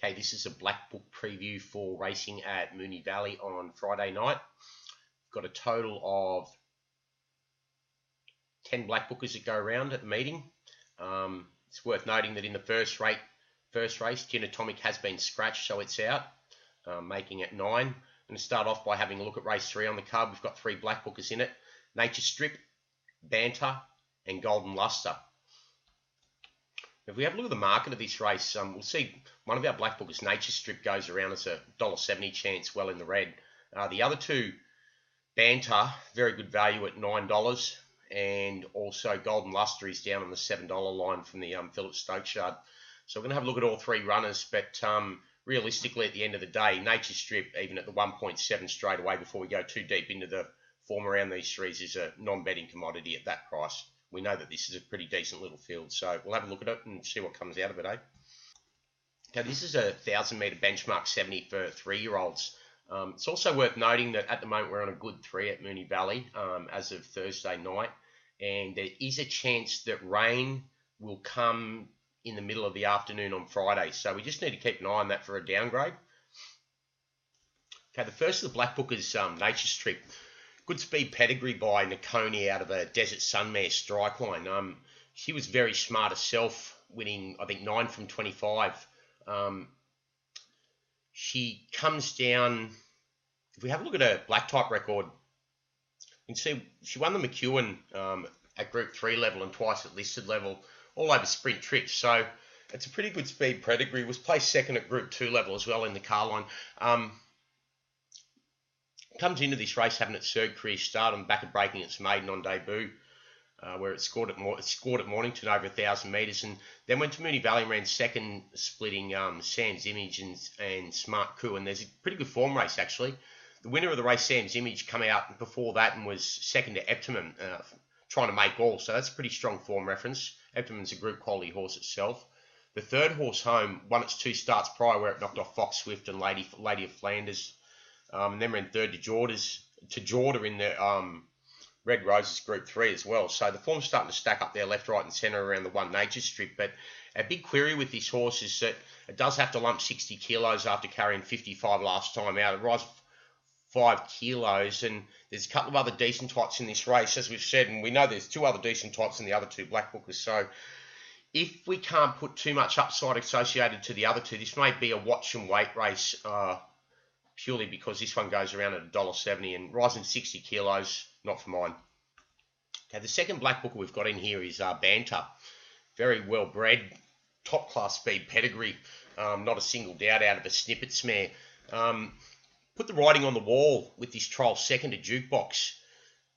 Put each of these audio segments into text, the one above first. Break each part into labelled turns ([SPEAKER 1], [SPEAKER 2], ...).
[SPEAKER 1] Okay, this is a Blackbook preview for racing at Moonee Valley on Friday night. We've got a total of 10 Blackbookers that go around at the meeting. It's worth noting that in the first race, Gin Atomic has been scratched, so it's out, making it 9. I'm going to start off by having a look at race 3 on the card. We've got 3 Blackbookers in it: Nature Strip, Banter, and Golden Luster. If we have a look at the market of this race, we'll see one of our Blackbookers, Nature Strip, goes around as a $1.70 chance, well in the red. The other two, Banter, very good value at $9, and also Golden Luster is down on the $7 line from the Phillips Stokes yard. So we're going to have a look at all 3 runners, but realistically at the end of the day, Nature Strip, even at the 1.7 straight away before we go too deep into the form around these threes, is a non-betting commodity at that price. We know that this is a pretty decent little field, so we'll have a look at it and see what comes out of it, eh? Okay, this is a 1,000-metre benchmark 70 for 3-year-olds. It's also worth noting that at the moment we're on a good 3 at Moonee Valley as of Thursday night, and there is a chance that rain will come in the middle of the afternoon on Friday, so we just need to keep an eye on that for a downgrade. Okay, the first of the Blackbook is Nature Strip. Good speed pedigree by Nakoni out of a Desert Sunmare strike line. She was very smart herself, winning, I think, 9 from 25. She comes down, if we have a look at her black type record, you can see she won the McEwen at Group 3 level and twice at listed level, all over sprint trips. So it's a pretty good speed pedigree. Was placed second at Group 2 level as well in the car line. Comes into this race having its third career start on the back of breaking its maiden on debut, where it scored at Mornington over 1,000 metres, and then went to Moonee Valley and ran second, splitting Sam's Image and Smart Coup. And there's a pretty good form race actually. The winner of the race, Sam's Image, come out before that and was second to Eptimum, trying to make all. So that's a pretty strong form reference. Eptimum's a group quality horse itself. The third horse home won its 2 starts prior, where it knocked off Fox Swift and Lady of Flanders. And then ran third to Jordan in the Red Roses Group 3 as well. So the form's starting to stack up there left, right and centre around the 1 Nature Strip. But a big query with this horse is that it does have to lump 60 kilos after carrying 55 last time out. It rises 5 kilos, and there's a couple of other decent types in this race, as we've said, and we know there's 2 other decent types in the other 2 Blackbookers. So if we can't put too much upside associated to the other 2, this may be a watch and wait race, purely because this one goes around at $1.70 and rising 60 kilos, not for mine. Okay, the second Blackbooker we've got in here is Banter. Very well bred, top class speed pedigree, not a single doubt out of a snippet mare. Put the writing on the wall with this trial second at Jukebox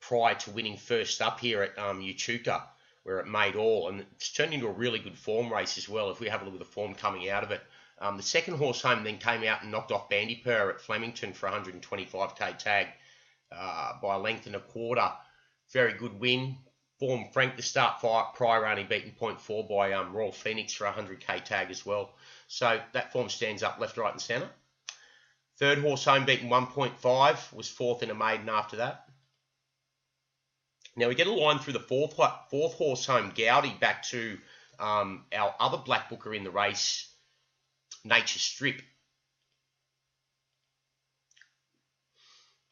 [SPEAKER 1] prior to winning first up here at Uchuka, where it made all, and it's turned into a really good form race as well if we have a look at the form coming out of it. The second horse home then came out and knocked off Bandy Purr at Flemington for 125k tag by a length and a quarter. Very good win. Form Frank the start prior, only beaten 0.4 by Royal Phoenix for 100k tag as well. So that form stands up left, right and centre. Third horse home beaten 1.5, was 4th in a maiden after that. Now we get a line through the fourth horse home, Gowdy, back to our other Blackbooker in the race, Nature Strip.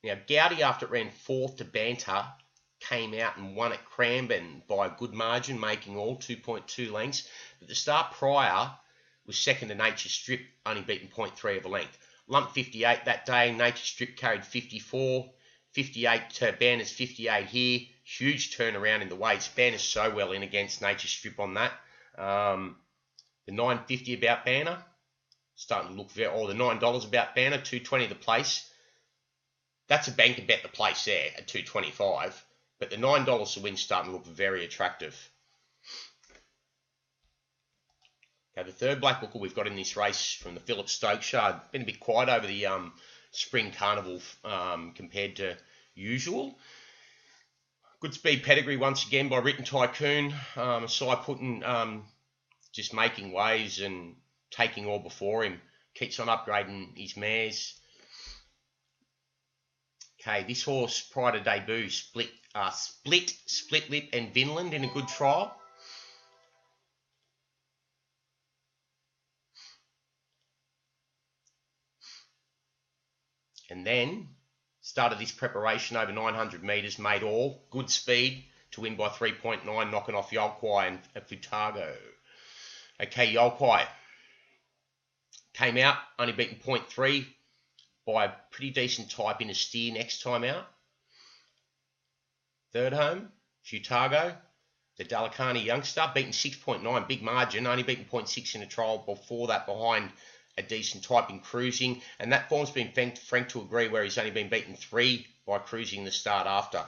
[SPEAKER 1] Now Gowdy, after it ran 4th to Banter, came out and won at Cranbourne by a good margin, making all 2.2 lengths. But the start prior was second to Nature Strip, only beaten 0.3 of a length. Lump 58 that day, Nature Strip carried 54, 58 to Banner's 58 here. Huge turnaround in the weights. Banner's so well in against Nature Strip on that. The $9.50 about Banner, starting to look very, or the $9 about Banner, $2.20 the place. That's a banker bet the place there at $2.25, but the $9 to win starting to look very attractive. Okay, the third Blackbooker we've got in this race from the Phillips Stokes yard. Been a bit quiet over the spring carnival compared to usual. Good speed pedigree once again by Written Tycoon. Cy Putin just making waves and taking all before him. Keeps on upgrading his mares. Okay, this horse prior to debut split lip and Vinland in a good trial. And then started this preparation over 900 metres, made all good speed to win by 3.9, knocking off Yolkwai and Futago. Okay, Yolkwai came out, only beaten 0.3 by a pretty decent type in a steer next time out. Third home, Futago, the Dalakani youngster, beaten 6.9, big margin, only beaten 0.6 in a trial before that behind a decent type in cruising. And that form's been Frank to agree, where he's only been beaten 3 by cruising the start after.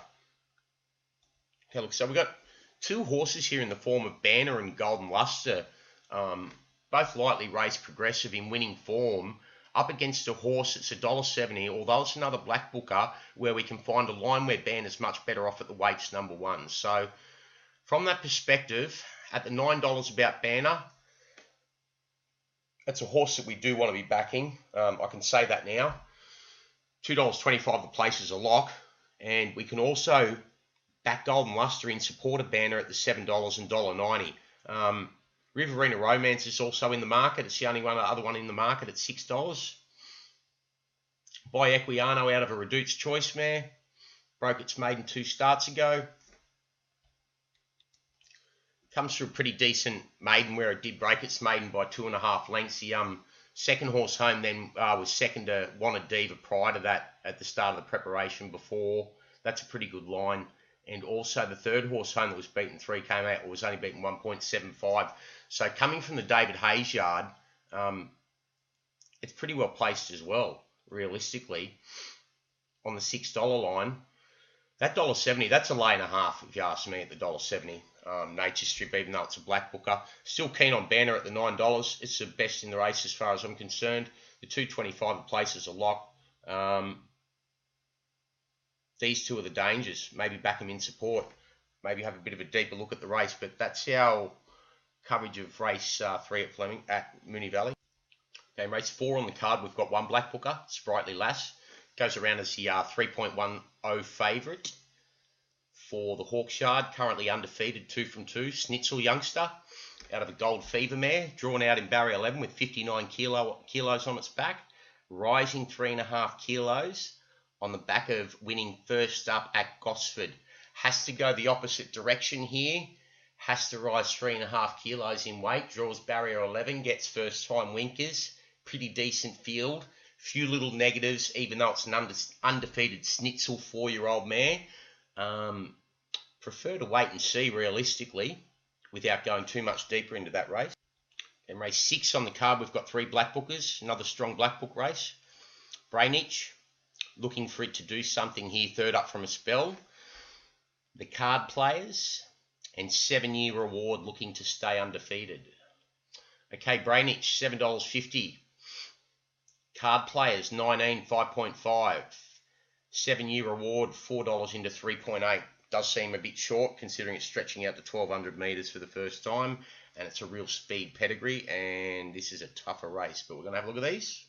[SPEAKER 1] Okay, look, so we've got two horses here in the form of Banner and Golden Luster, both lightly raced progressive in winning form, up against a horse that's $1.70, although it's another black booker where we can find a line where Banner's much better off at the weights number 1. So from that perspective, at the $9 about Banner, it's a horse that we do want to be backing. I can say that now. $2.25 the place is a lock, and we can also back Golden Luster in support of Banner at the $7 and $1.90. Riverina Romance is also in the market. It's the only other one in the market at $6. By Equiano out of a Reduced Choice mare. Broke its maiden 2 starts ago. Comes through a pretty decent maiden where it did break its maiden by 2.5 lengths. The second horse home then was second to Wanted Diva prior to that at the start of the preparation before. That's a pretty good line. And also the third horse home that was beaten 3 came out, or was only beaten 1.75. So coming from the David Hayes yard, it's pretty well placed as well, realistically, on the $6 line. That $1.70, that's a lay and a half, if you ask me, at the $1.70. Nature Strip, even though it's a black booker. Still keen on Banner at the $9. It's the best in the race as far as I'm concerned. The $2.25 the place is a lock. These two are the dangers. Maybe back them in support. Maybe have a bit of a deeper look at the race. But that's our coverage of race 3 at Moonee Valley. Okay, race 4 on the card, we've got one black booker, Sprightly Lass. Goes around as the 3.10 favourite for the Hawkshard. Currently undefeated, 2 from 2. Schnitzel youngster out of a Gold Fever mare. Drawn out in barrier 11 with 59 kilos on its back. Rising 3.5 kilos on the back of winning first up at Gosford. Has to go the opposite direction here. Has to rise 3.5 kilos in weight. Draws barrier 11. Gets first time winkers. Pretty decent field. Few little negatives, even though it's an undefeated Schnitzel 4-year-old mare. Prefer to wait and see realistically without going too much deeper into that race. And race 6 on the card, we've got 3 black bookers. Another strong black book race. Brainitch, looking for it to do something here, third up from a spell. The Card Players and 7-year reward, looking to stay undefeated. Okay, Brainitch, $7.50. Card Players, 19, 5.5. 7-year reward, $4 into 3.8. Does seem a bit short considering it's stretching out to 1,200 metres for the first time, and it's a real speed pedigree, and this is a tougher race, but we're going to have a look at these.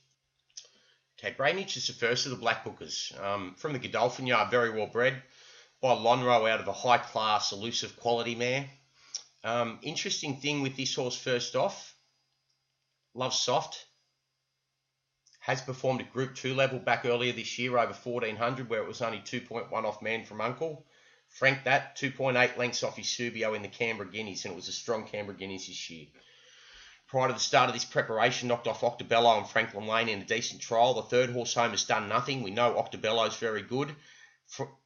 [SPEAKER 1] Okay, Brainitch is the first of the black bookers. From the Godolphin yard, very well bred, by Lonhro out of a high-class, elusive quality mare. Interesting thing with this horse first off, loves soft. Has performed at Group 2 level back earlier this year over 1,400, where it was only 2.1 off Man from Uncle. Frank that, 2.8 lengths off his Subio in the Canberra Guineas, and it was a strong Canberra Guineas this year. Prior to the start of this preparation, knocked off Octobello and Franklin Lane in a decent trial. The third horse home has done nothing. We know Octobello's very good.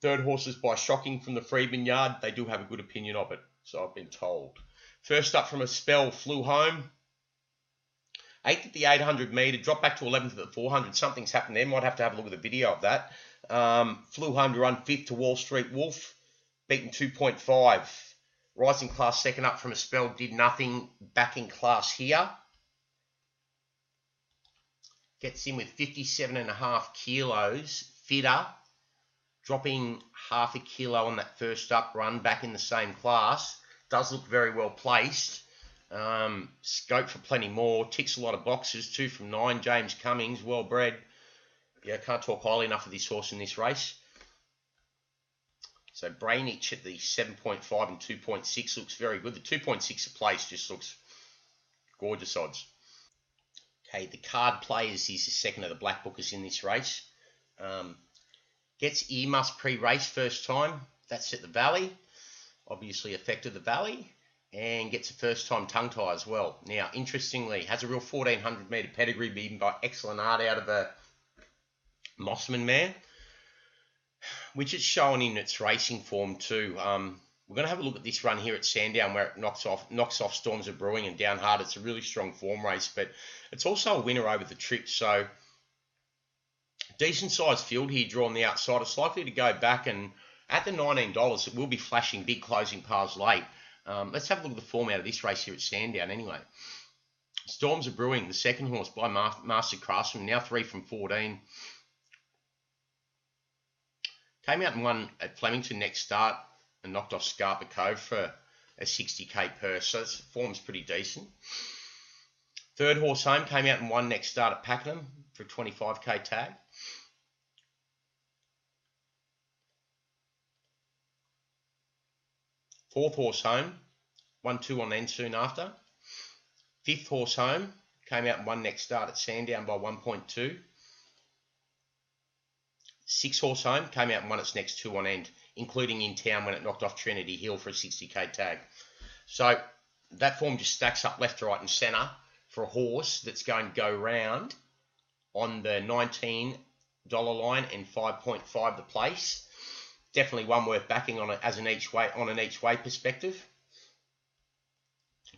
[SPEAKER 1] Third horses by Shocking from the Freedman yard, they do have a good opinion of it, so I've been told. First up from a spell, flew home. 8th at the 800 metre, dropped back to 11th at the 400. Something's happened there. Might have to have a look at the video of that. Flew home to run 5th to Wall Street Wolf. Beaten 2.5. Rising class second up from a spell. Did nothing. Back in class here. Gets in with 57.5 kilos. Fitter. Dropping half a kilo on that first up run. Back in the same class. Does look very well placed. Scope for plenty more. Ticks a lot of boxes. 2 from 9. James Cummings, well bred. Yeah, can't talk highly enough of this horse in this race. So Brainitch at the 7.5 and 2.6 looks very good. The 2.6 a place just looks gorgeous odds. Okay, the Card Players is the second of the black bookers in this race. Gets earmuffs pre-race first time. That's at the Valley. Obviously affected the Valley. And gets a first time tongue tie as well. Now, interestingly, has a real 1400 metre pedigree beaten by excellent art out of a Mossman mare, which it's shown in its racing form too. We're going to have a look at this run here at Sandown where it knocks off Storms of Brewing and down hard. It's a really strong form race, but it's also a winner over the trip. So decent sized field here drawn the outside. It's likely to go back, and at the $19, it will be flashing big closing pars late. Let's have a look at the form out of this race here at Sandown anyway. Storms of Brewing, the second horse by Master Craftsman, now 3 from 14. Came out and won at Flemington next start and knocked off Scarpa Cove for a 60k purse, so this form's pretty decent. Third horse home came out and won next start at Pakenham for a 25k tag. Fourth horse home, 1-2 on end soon after. Fifth horse home came out and won next start at Sandown by 1.2. Sixth horse home came out and won its next 2 on end, including in town when it knocked off Trinity Hill for a 60k tag. So that form just stacks up left, right and centre for a horse that's going to go round on the $19 line and 5.5 the place. Definitely one worth backing on it as an each way perspective.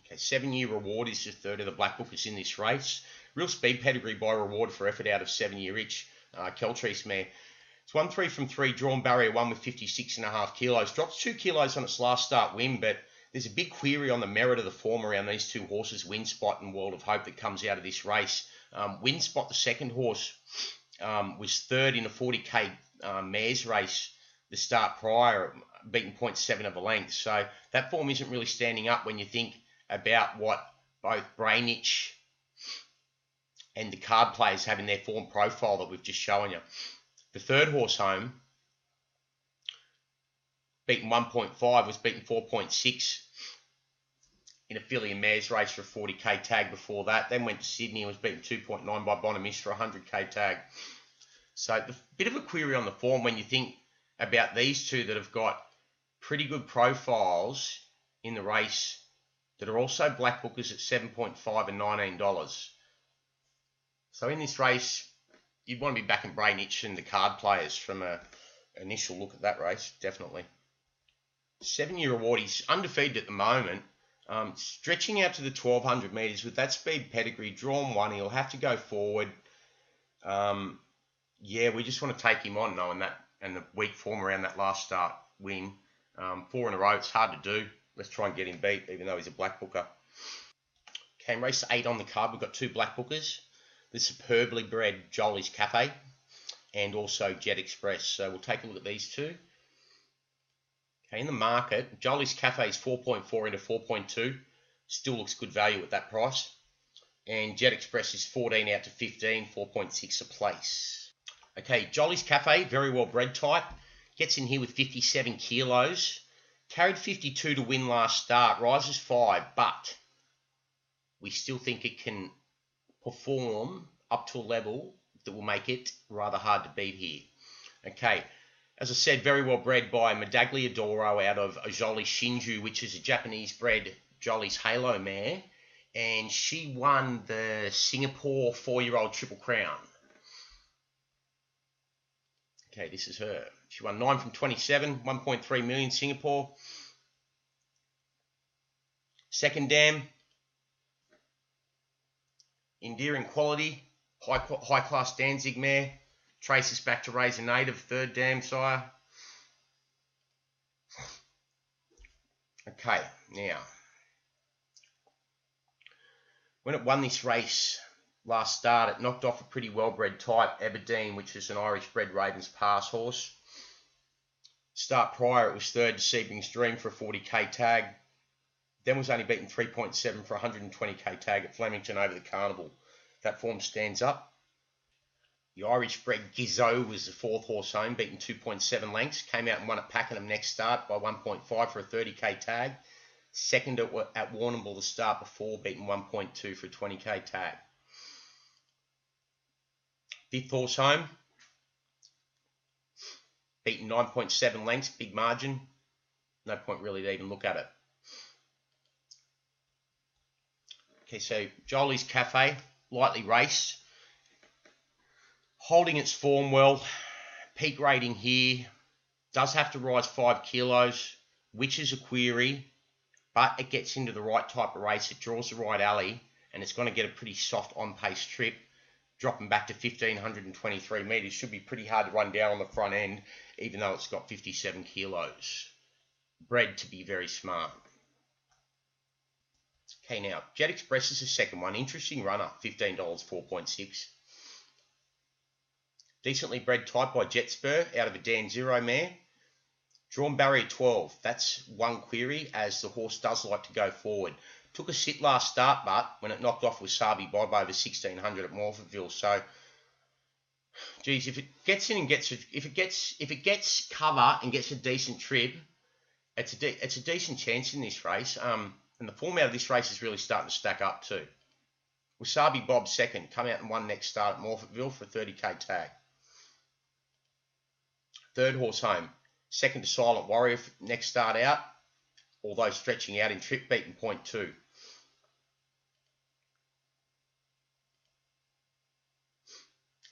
[SPEAKER 1] Okay, 7-year reward is the third of the Blackbookers in this race. Real speed pedigree by reward for effort out of 7-year itch. Keltreese mare. It's 1-3 from 3, drawn barrier 1 with 56.5 kilos. Drops 2 kilos on its last start win, but there's a big query on the merit of the form around these two horses, Windspot and World of Hope, that comes out of this race. Windspot, the second horse, was third in a 40k mares race the start prior, beaten 0.7 of a length. So that form isn't really standing up when you think about what both Brainitch and the card players have in their form profile that we've just shown you. The third horse home, beaten 1.5, was beaten 4.6 in a filly and mares race for a 40k tag before that. Then went to Sydney and was beaten 2.9 by Bonamish for a 100k tag. So a bit of a query on the form when you think about these two that have got pretty good profiles in the race that are also Blackbookers at 7.5 and $19. So in this race, you'd want to be backing Brainitch and the card players from an initial look at that race, definitely. 7-year award, he's undefeated at the moment. Stretching out to the 1200 metres with that speed pedigree, drawn 1, he'll have to go forward. Yeah, we just want to take him on knowing that, and the weak form around that last start win. 4 in a row, it's hard to do. Let's try and get him beat, even though he's a Blackbooker. Okay, in race 8 on the card, we've got 2 Blackbookers. The superbly bred Jolie's Cafe and also Jet Express. So we'll take a look at these two. Okay, in the market, Jolie's Cafe is 4.4 into 4.2. Still looks good value at that price. And Jet Express is 14 out to 15, 4.6 a place. Okay, Jolie's Cafe, very well bred type. Gets in here with 57 kilos. Carried 52 to win last start. Rises 5, but we still think it can perform up to a level that will make it rather hard to beat here. Okay, as I said, very well bred by Medaglia Doro out of Jolly Shinju, which is a Japanese bred Jolly's Halo mare. And she won the Singapore 4-year-old Triple Crown. Okay, this is her. She won 9 from 27, 1.3 million Singapore. Second dam, endearing quality, high class Danzig mare. Traces back to Razor Native, third dam sire. Okay, now, when it won this race last start, it knocked off a pretty well-bred type, Aberdeen, which is an Irish-bred Ravens Pass horse. Start prior, it was third to Sebring's Dream for a 40k tag. Then was only beaten 3.7 for a 120k tag at Flemington over the Carnival. That form stands up. The Irish-bred Gizzo was the fourth horse home, beaten 2.7 lengths. Came out and won at Pakenham next start by 1.5 for a 30k tag. Second at Warrnambool the start before, beaten 1.2 for a 20k tag. Fifth horse home, beaten 9.7 lengths, big margin. No point really to even look at it. Okay, so Jolie's Cafe, lightly raced, holding its form well. Peak rating here, does have to rise 5 kilos, which is a query, but it gets into the right type of race. It draws the right alley, and it's going to get a pretty soft on-pace trip, dropping back to 1,523 metres. Should be pretty hard to run down on the front end, even though it's got 57 kilos. Bred to be very smart. Okay, now, Jet Express is the second one. Interesting runner, $15, 4.6. Decently bred type by Jet Spur out of a Dan Zero mare. Drawn barrier 12. That's one query, as the horse does like to go forward. Took a sit last start, but when it knocked off Wasabi Bob over 1,600 at Morphettville. So, geez, if it gets in and gets if it gets cover and gets a decent trip, it's a decent chance in this race. And the format of this race is really starting to stack up too. Wasabi Bob second, come out and won next start at Morphettville for a 30k tag. Third horse home, second to Silent Warrior next start out, although stretching out in trip, beaten 0.2.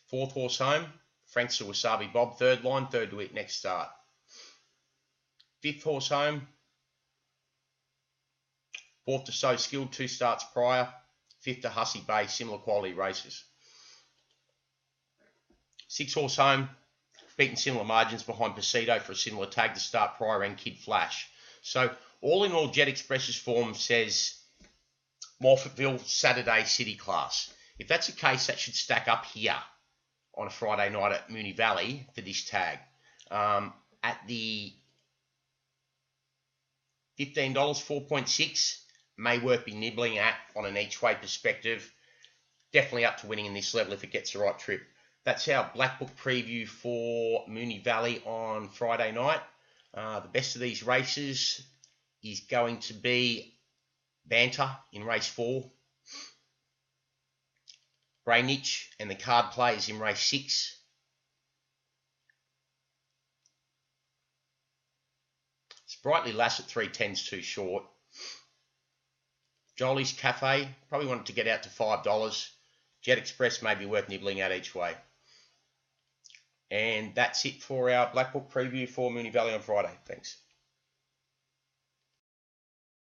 [SPEAKER 1] Fourth horse home, Frank's to Wasabi Bob, third line, third to it next start. Fifth horse home, fourth to So Skilled, 2 starts prior. Fifth to Hussey Bay, similar quality races. Sixth horse home, beaten similar margins behind Pasito for a similar tag to start prior, and Kid Flash. So all in all, Jet Express's form says Morphettville Saturday City class. If that's the case, that should stack up here on a Friday night at Moonee Valley for this tag. At the $15, 4.6, may worth be nibbling at on an each way perspective. Definitely up to winning in this level if it gets the right trip. That's our Blackbook preview for Moonee Valley on Friday night. The best of these races is going to be Banter in race 4. Brainitch and the Card Players in race 6. Sprightly Lass at 310's too short. Jolie's Cafe, probably wanted to get out to $5. Jet Express may be worth nibbling at each way. And that's it for our Blackbook preview for Moonee Valley on Friday. Thanks.